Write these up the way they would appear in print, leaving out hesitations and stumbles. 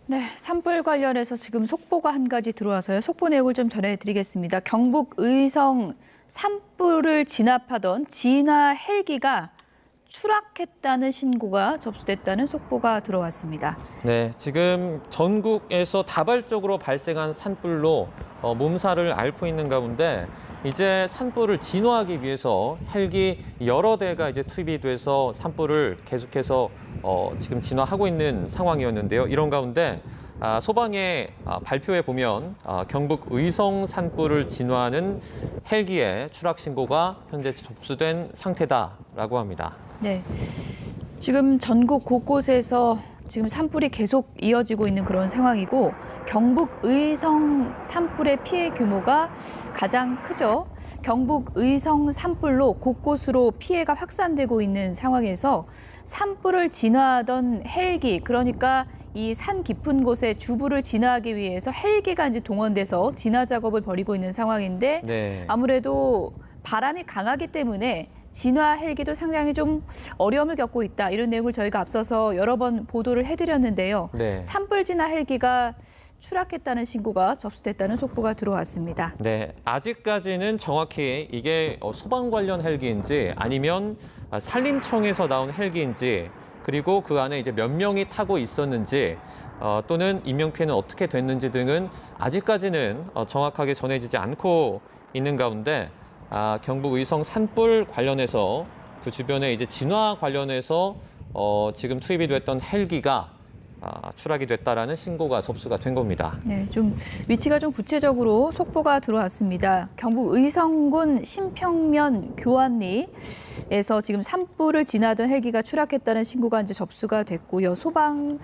네, 산불 관련해서 지금 속보가 한 가지 들어와서요. 속보 내용을 좀 전해드리겠습니다. 경북 의성 산불을 진압하던 진화 헬기가 추락했다는 신고가 접수됐다는 속보가 들어왔습니다. 네, 지금 전국에서 다발적으로 발생한 산불로 몸살을 앓고 있는 가운데 이제 산불을 진화하기 위해서 헬기 여러 대가 이제 투입이 돼서 산불을 계속해서 지금 진화하고 있는 상황이었는데요. 이런 가운데 소방의 발표에 보면 경북 의성 산불을 진화하는 헬기의 추락 신고가 현재 접수된 상태다라고 합니다. 네, 지금 전국 곳곳에서 지금 산불이 계속 이어지고 있는 그런 상황이고 경북 의성 산불의 피해 규모가 가장 크죠. 경북 의성 산불로 곳곳으로 피해가 확산되고 있는 상황에서 산불을 진화하던 헬기, 그러니까 이 산 깊은 곳에 주부를 진화하기 위해서 헬기가 이제 동원돼서 진화 작업을 벌이고 있는 상황인데 네. 아무래도 바람이 강하기 때문에 진화 헬기도 상당히 좀 어려움을 겪고 있다. 이런 내용을 저희가 앞서서 여러 번 보도를 해드렸는데요. 네. 산불 진화 헬기가 추락했다는 신고가 접수됐다는 속보가 들어왔습니다. 네, 아직까지는 정확히 이게 소방 관련 헬기인지 아니면 산림청에서 나온 헬기인지 그리고 그 안에 이제 몇 명이 타고 있었는지 또는 인명피해는 어떻게 됐는지 등은 아직까지는 정확하게 전해지지 않고 있는 가운데 경북 의성 산불 관련해서 그 주변에 이제 진화 관련해서 지금 투입이 됐던 헬기가 추락이 됐다라는 신고가 접수가 된 겁니다. 네, 좀 위치가 좀 구체적으로 속보가 들어왔습니다. 경북 의성군 신평면 교안리에서 지금 산불을 진화하던 헬기가 추락했다는 신고가 이제 접수가 됐고요. 소방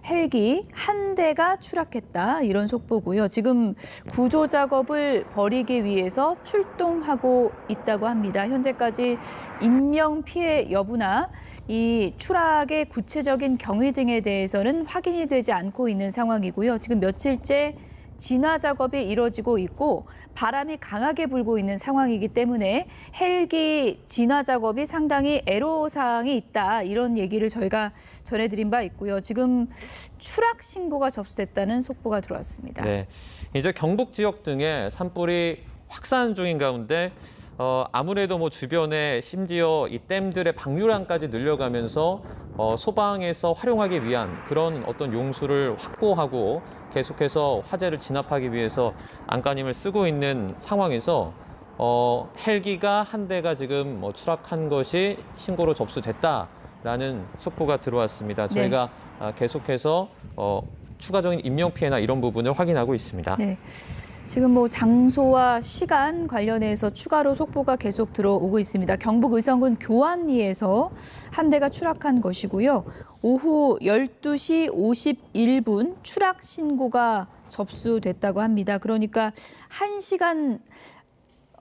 헬기 한 대가 추락했다 이런 속보고요. 지금 구조 작업을 벌이기 위해서 출동하고 있다고 합니다. 현재까지 인명 피해 여부나 이 추락의 구체적인 경위 등에 대해서는 확인이 되지 않고 있는 상황이고요. 지금 며칠째 진화 작업이 이뤄지고 있고 바람이 강하게 불고 있는 상황이기 때문에 헬기 진화 작업이 상당히 애로사항이 있다. 이런 얘기를 저희가 전해드린 바 있고요. 지금 추락 신고가 접수됐다는 속보가 들어왔습니다. 네, 이제 경북 지역 등에 산불이 확산 중인 가운데 아무래도 뭐 주변에 심지어 이 댐들의 방류량까지 늘려가면서 소방에서 활용하기 위한 그런 어떤 용수를 확보하고 계속해서 화재를 진압하기 위해서 안간힘을 쓰고 있는 상황에서 헬기가 한 대가 지금 추락한 것이 신고로 접수됐다라는 속보가 들어왔습니다. 저희가 계속해서 추가적인 인명피해나 이런 부분을 확인하고 있습니다. 네. 지금 뭐 장소와 시간 관련해서 추가로 속보가 계속 들어오고 있습니다. 경북 의성군 교안리에서 한 대가 추락한 것이고요. 오후 12시 51분 추락 신고가 접수됐다고 합니다. 그러니까 1시간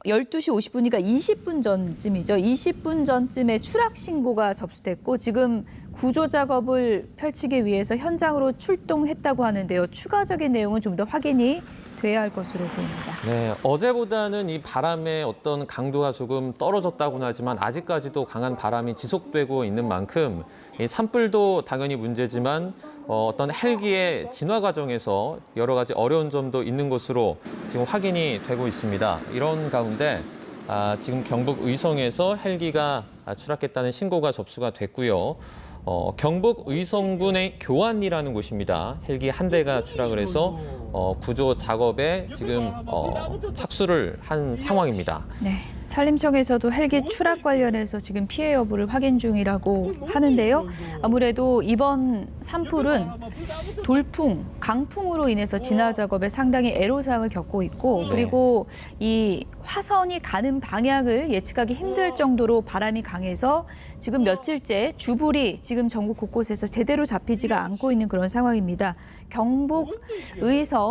12시 50분이니까 20분 전쯤이죠. 20분 전쯤에 추락 신고가 접수됐고 지금 구조 작업을 펼치기 위해서 현장으로 출동했다고 하는데요. 추가적인 내용은 좀 더 확인이 돼야 할 것으로 보입니다. 네, 어제보다는 이 바람의 어떤 강도가 조금 떨어졌다고는 하지만 아직까지도 강한 바람이 지속되고 있는 만큼 이 산불도 당연히 문제지만 어떤 헬기의 진화 과정에서 여러 가지 어려운 점도 있는 것으로 지금 확인이 되고 있습니다. 이런 가운데 지금 경북 의성에서 헬기가 추락했다는 신고가 접수가 됐고요. 경북 의성군의 교안리라는 곳입니다. 헬기 한 대가 추락을 해서 구조 작업에 지금 착수를 한 상황입니다. 네, 산림청에서도 헬기 추락 관련해서 지금 피해 여부를 확인 중이라고 하는데요. 아무래도 이번 산불은 돌풍, 강풍으로 인해서 진화 작업에 상당히 애로사항을 겪고 있고 그리고 이 화선이 가는 방향을 예측하기 힘들 정도로 바람이 강해서 지금 며칠째 주불이 지금 전국 곳곳에서 제대로 잡히지가 않고 있는 그런 상황입니다. 경북 의성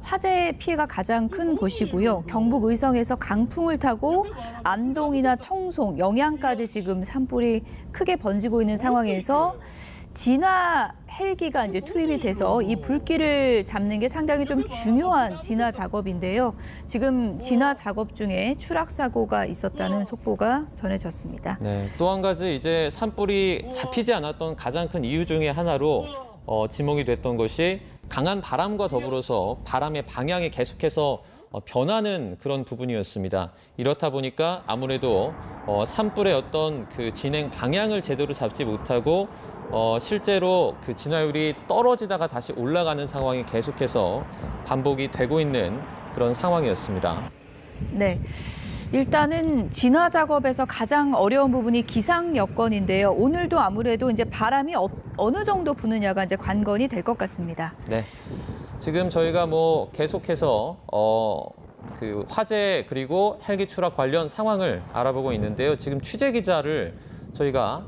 화재 피해가 가장 큰 곳이고요. 경북 의성에서 강풍을 타고 안동이나 청송, 영양까지 지금 산불이 크게 번지고 있는 상황에서 진화 헬기가 이제 투입이 돼서 이 불길을 잡는 게 상당히 좀 중요한 진화 작업인데요. 지금 진화 작업 중에 추락 사고가 있었다는 속보가 전해졌습니다. 네, 또 한 가지 이제 산불이 잡히지 않았던 가장 큰 이유 중에 하나로 지목이 됐던 것이 강한 바람과 더불어서 바람의 방향이 계속해서 변하는 그런 부분이었습니다. 이렇다 보니까 아무래도 산불의 어떤 그 진행 방향을 제대로 잡지 못하고 실제로 그 진화율이 떨어지다가 다시 올라가는 상황이 계속해서 반복이 되고 있는 그런 상황이었습니다. 네. 일단은 진화 작업에서 가장 어려운 부분이 기상 여건인데요. 오늘도 아무래도 이제 바람이 어느 정도 부느냐가 이제 관건이 될 것 같습니다. 네. 지금 저희가 뭐 계속해서 그 화재 그리고 헬기 추락 관련 상황을 알아보고 있는데요. 지금 취재 기자를 저희가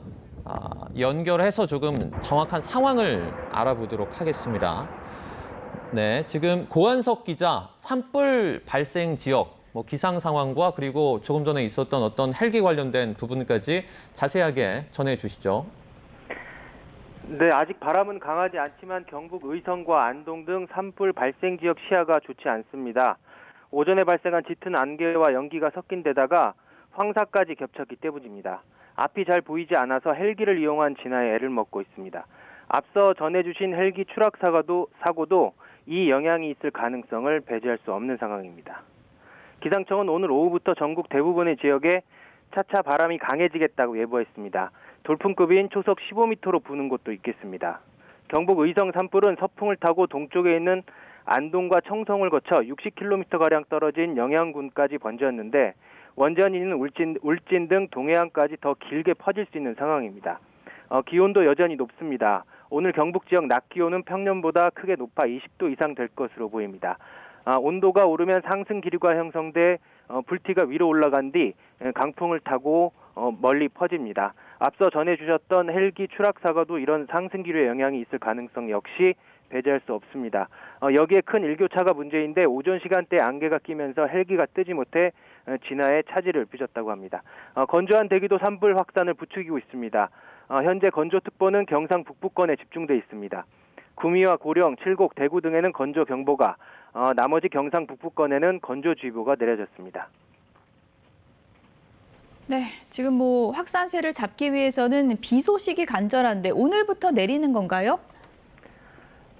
연결해서 조금 정확한 상황을 알아보도록 하겠습니다. 네, 지금 고한석 기자, 산불 발생 지역, 뭐 기상 상황과 그리고 조금 전에 있었던 어떤 헬기 관련된 부분까지 자세하게 전해 주시죠. 네, 아직 바람은 강하지 않지만 경북 의성과 안동 등 산불 발생 지역 시야가 좋지 않습니다. 오전에 발생한 짙은 안개와 연기가 섞인 데다가 황사까지 겹쳤기 때문입니다. 앞이 잘 보이지 않아서 헬기를 이용한 진화에 애를 먹고 있습니다. 앞서 전해주신 헬기 추락 사고도 이 영향이 있을 가능성을 배제할 수 없는 상황입니다. 기상청은 오늘 오후부터 전국 대부분의 지역에 차차 바람이 강해지겠다고 예보했습니다. 돌풍급인 초속 15m로 부는 곳도 있겠습니다. 경북 의성 산불은 서풍을 타고 동쪽에 있는 안동과 청송을 거쳐 60km가량 떨어진 영양군까지 번졌는데 원전이 있는 울진 등 동해안까지 더 길게 퍼질 수 있는 상황입니다. 기온도 여전히 높습니다. 오늘 경북 지역 낮 기온은 평년보다 크게 높아 20도 이상 될 것으로 보입니다. 온도가 오르면 상승 기류가 형성돼 불티가 위로 올라간 뒤 강풍을 타고 멀리 퍼집니다. 앞서 전해주셨던 헬기 추락 사고도 이런 상승 기류의 영향이 있을 가능성 역시 배제할 수 없습니다. 여기에 큰 일교차가 문제인데 오전 시간대에 안개가 끼면서 헬기가 뜨지 못해 진화에 차질을 빚었다고 합니다. 건조한 대기도 산불 확산을 부추기고 있습니다. 현재 건조특보는 경상 북부권에 집중돼 있습니다. 구미와 고령, 칠곡, 대구 등에는 건조경보가, 나머지 경상 북부권에는 건조주의보가 내려졌습니다. 네, 지금 뭐 확산세를 잡기 위해서는 비 소식이 간절한데 오늘부터 내리는 건가요?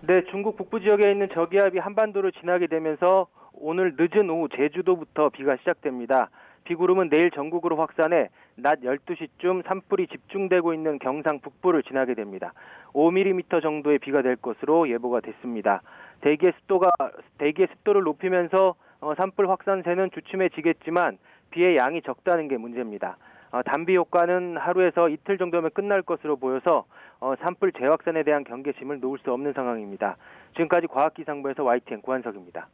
네, 중국 북부 지역에 있는 저기압이 한반도를 지나게 되면서 오늘 늦은 오후 제주도부터 비가 시작됩니다. 비구름은 내일 전국으로 확산해 낮 12시쯤 산불이 집중되고 있는 경상 북부를 지나게 됩니다. 5mm 정도의 비가 될 것으로 예보가 됐습니다. 대기의 습도를 높이면서 산불 확산세는 주춤해지겠지만 비의 양이 적다는 게 문제입니다. 단비 효과는 하루에서 이틀 정도면 끝날 것으로 보여서 산불 재확산에 대한 경계심을 놓을 수 없는 상황입니다. 지금까지 과학기상부에서 YTN 고한석입니다.